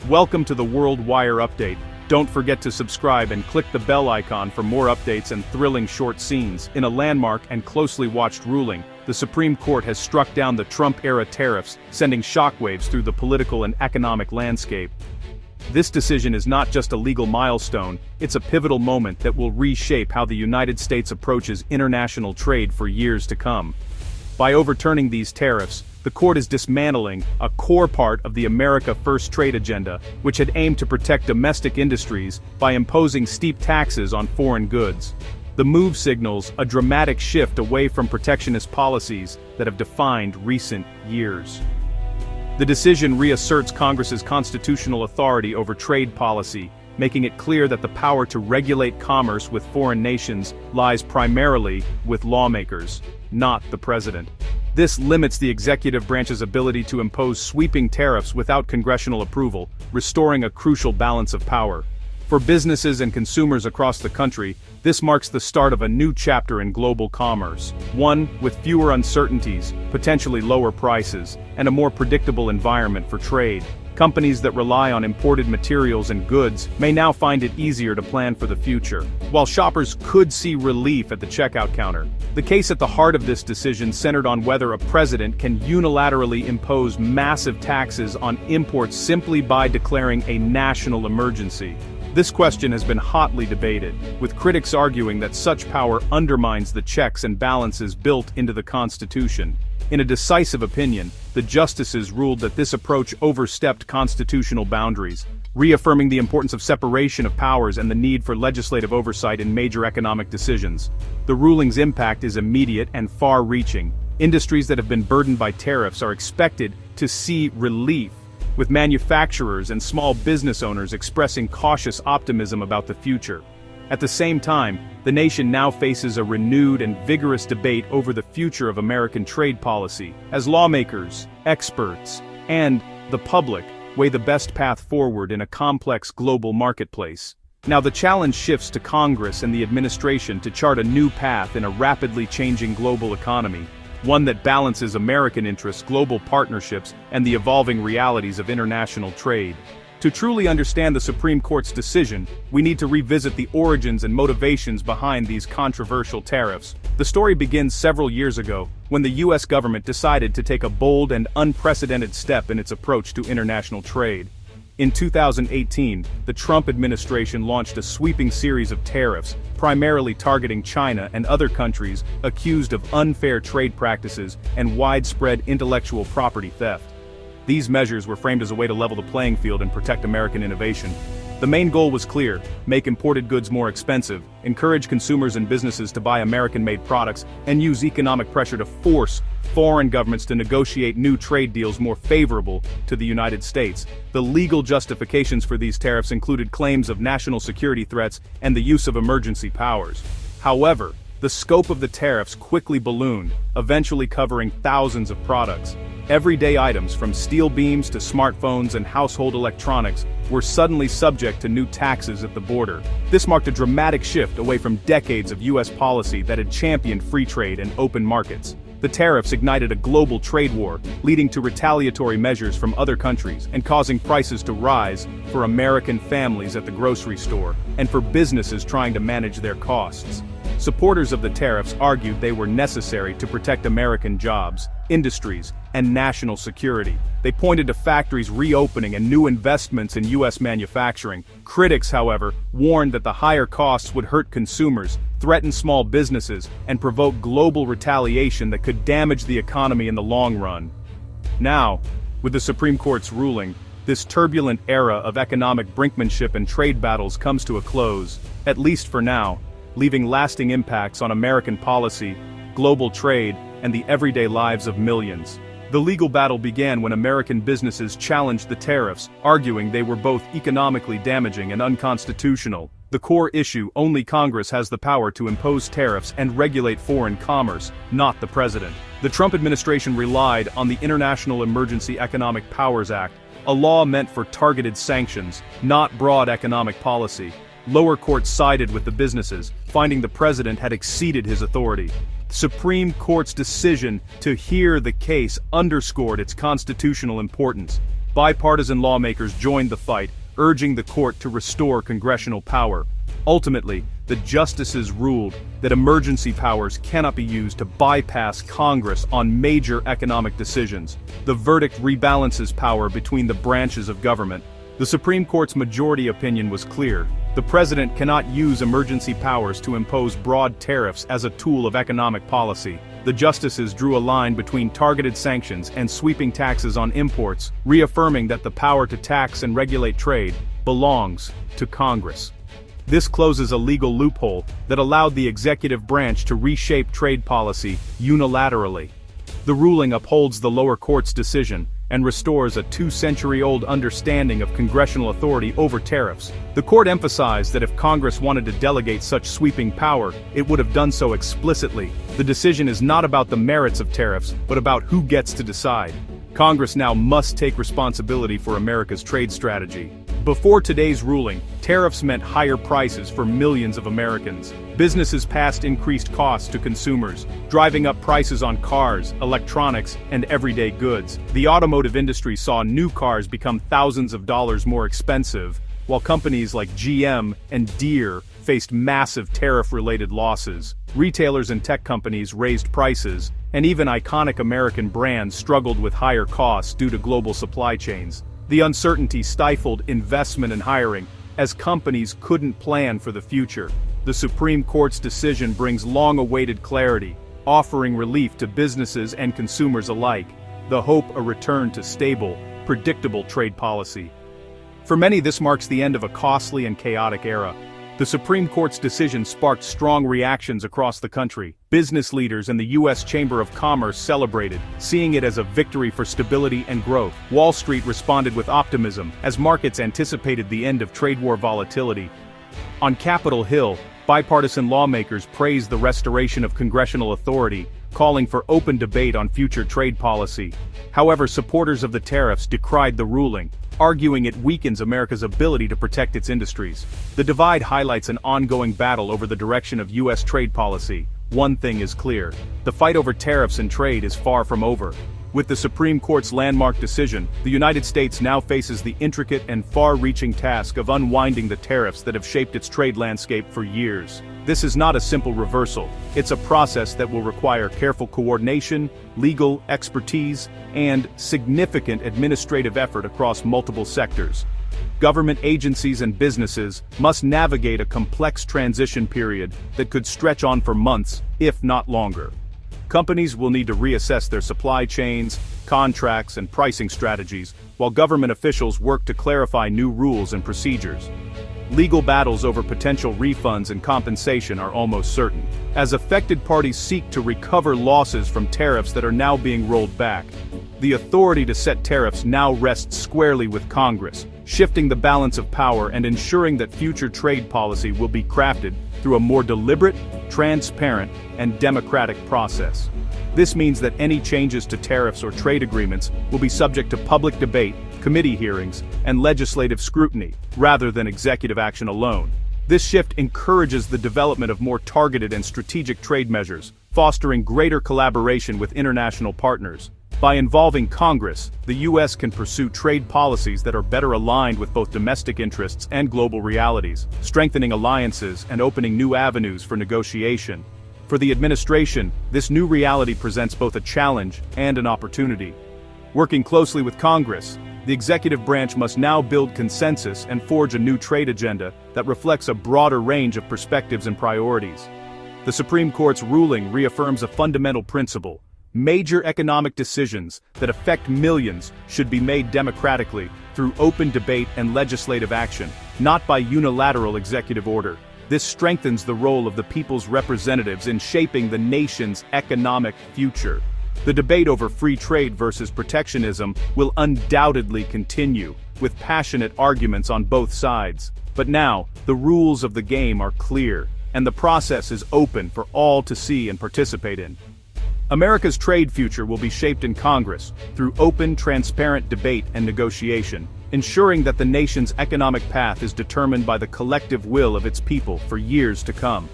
Welcome to the World Wire Update. Don't forget to subscribe and click the bell icon for more updates and thrilling short scenes. In a landmark and closely watched ruling, the Supreme Court has struck down the Trump-era tariffs, sending shockwaves through the political and economic landscape. This decision is not just a legal milestone, it's a pivotal moment that will reshape how the United States approaches international trade for years to come. By overturning these tariffs, the court is dismantling a core part of the America First trade agenda, which had aimed to protect domestic industries by imposing steep taxes on foreign goods. The move signals a dramatic shift away from protectionist policies that have defined recent years. The decision reasserts Congress's constitutional authority over trade policy, making it clear that the power to regulate commerce with foreign nations lies primarily with lawmakers, not the president. This limits the executive branch's ability to impose sweeping tariffs without congressional approval, restoring a crucial balance of power. For businesses and consumers across the country, this marks the start of a new chapter in global commerce, one with fewer uncertainties, potentially lower prices, and a more predictable environment for trade. Companies that rely on imported materials and goods may now find it easier to plan for the future, while shoppers could see relief at the checkout counter. The case at the heart of this decision centered on whether a president can unilaterally impose massive taxes on imports simply by declaring a national emergency. This question has been hotly debated, with critics arguing that such power undermines the checks and balances built into the Constitution. In a decisive opinion, the justices ruled that this approach overstepped constitutional boundaries, reaffirming the importance of separation of powers and the need for legislative oversight in major economic decisions. The ruling's impact is immediate and far-reaching. Industries that have been burdened by tariffs are expected to see relief, with manufacturers and small business owners expressing cautious optimism about the future. At the same time, the nation now faces a renewed and vigorous debate over the future of American trade policy, as lawmakers, experts, and the public weigh the best path forward in a complex global marketplace. Now the challenge shifts to Congress and the administration to chart a new path in a rapidly changing global economy, one that balances American interests, global partnerships, and the evolving realities of international trade. To truly understand the Supreme Court's decision, we need to revisit the origins and motivations behind these controversial tariffs. The story begins several years ago, when the U.S. government decided to take a bold and unprecedented step in its approach to international trade. In 2018, the Trump administration launched a sweeping series of tariffs, primarily targeting China and other countries accused of unfair trade practices and widespread intellectual property theft. These measures were framed as a way to level the playing field and protect American innovation. The main goal was clear: make imported goods more expensive, encourage consumers and businesses to buy American-made products, and use economic pressure to force foreign governments to negotiate new trade deals more favorable to the United States. The legal justifications for these tariffs included claims of national security threats and the use of emergency powers. However, the scope of the tariffs quickly ballooned, eventually covering thousands of products. Everyday items from steel beams to smartphones and household electronics were suddenly subject to new taxes at the border. This marked a dramatic shift away from decades of U.S. policy that had championed free trade and open markets. The tariffs ignited a global trade war, leading to retaliatory measures from other countries and causing prices to rise for American families at the grocery store and for businesses trying to manage their costs. Supporters of the tariffs argued they were necessary to protect American jobs, industries, and national security. They pointed to factories reopening and new investments in U.S. manufacturing. Critics, however, warned that the higher costs would hurt consumers, threaten small businesses, and provoke global retaliation that could damage the economy in the long run. Now, with the Supreme Court's ruling, this turbulent era of economic brinkmanship and trade battles comes to a close, at least for now, leaving lasting impacts on American policy, global trade, and the everyday lives of millions. The legal battle began when American businesses challenged the tariffs, arguing they were both economically damaging and unconstitutional. The core issue: only Congress has the power to impose tariffs and regulate foreign commerce, not the president. The Trump administration relied on the International Emergency Economic Powers Act, a law meant for targeted sanctions, not broad economic policy. Lower courts sided with the businesses, finding the president had exceeded his authority. The Supreme Court's decision to hear the case underscored its constitutional importance. bipartisan lawmakers joined the fight, urging the court to restore congressional power. Ultimately, the justices ruled that emergency powers cannot be used to bypass Congress on major economic decisions. The verdict rebalances power between the branches of government. The Supreme Court's majority opinion was clear. The president cannot use emergency powers to impose broad tariffs as a tool of economic policy. The justices drew a line between targeted sanctions and sweeping taxes on imports, reaffirming that the power to tax and regulate trade belongs to Congress. This closes a legal loophole that allowed the executive branch to reshape trade policy unilaterally. The ruling upholds the lower court's decision and restores a two-century-old understanding of congressional authority over tariffs. The court emphasized that if Congress wanted to delegate such sweeping power, it would have done so explicitly. The decision is not about the merits of tariffs, but about who gets to decide. Congress now must take responsibility for America's trade strategy. Before today's ruling, tariffs meant higher prices for millions of Americans. Businesses passed increased costs to consumers, driving up prices on cars, electronics, and everyday goods. The automotive industry saw new cars become thousands of dollars more expensive, while companies like GM and Deere faced massive tariff-related losses. Retailers and tech companies raised prices, and even iconic American brands struggled with higher costs due to global supply chains. The uncertainty stifled investment and hiring, as companies couldn't plan for the future. The Supreme Court's decision brings long-awaited clarity, offering relief to businesses and consumers alike, the hope a return to stable, predictable trade policy. For many, this marks the end of a costly and chaotic era. The Supreme Court's decision sparked strong reactions across the country. Business leaders and the U.S. Chamber of Commerce celebrated, seeing it as a victory for stability and growth. Wall Street responded with optimism, as markets anticipated the end of trade war volatility. On Capitol Hill, bipartisan lawmakers praised the restoration of congressional authority, calling for open debate on future trade policy. However, supporters of the tariffs decried the ruling, arguing it weakens America's ability to protect its industries. The divide highlights an ongoing battle over the direction of U.S. trade policy. One thing is clear: the fight over tariffs and trade is far from over. With the Supreme Court's landmark decision, the United States now faces the intricate and far-reaching task of unwinding the tariffs that have shaped its trade landscape for years. This is not a simple reversal. It's a process that will require careful coordination, legal expertise, and significant administrative effort across multiple sectors. Government agencies and businesses must navigate a complex transition period that could stretch on for months, if not longer. Companies will need to reassess their supply chains, contracts, and pricing strategies, while government officials work to clarify new rules and procedures. Legal battles over potential refunds and compensation are almost certain, as affected parties seek to recover losses from tariffs that are now being rolled back. The authority to set tariffs now rests squarely with Congress, shifting the balance of power and ensuring that future trade policy will be crafted through a more deliberate, transparent, and democratic process. This means that any changes to tariffs or trade agreements will be subject to public debate, committee hearings, and legislative scrutiny, rather than executive action alone. This shift encourages the development of more targeted and strategic trade measures, fostering greater collaboration with international partners. By involving Congress, the U.S. can pursue trade policies that are better aligned with both domestic interests and global realities, strengthening alliances and opening new avenues for negotiation. For the administration, this new reality presents both a challenge and an opportunity. Working closely with Congress, the executive branch must now build consensus and forge a new trade agenda that reflects a broader range of perspectives and priorities. The Supreme Court's ruling reaffirms a fundamental principle: major economic decisions that affect millions should be made democratically through open debate and legislative action, not by unilateral executive order. This strengthens the role of the people's representatives in shaping the nation's economic future. The debate over free trade versus protectionism will undoubtedly continue, with passionate arguments on both sides. But now, the rules of the game are clear, and the process is open for all to see and participate in. America's trade future will be shaped in Congress through open, transparent debate and negotiation, ensuring that the nation's economic path is determined by the collective will of its people for years to come.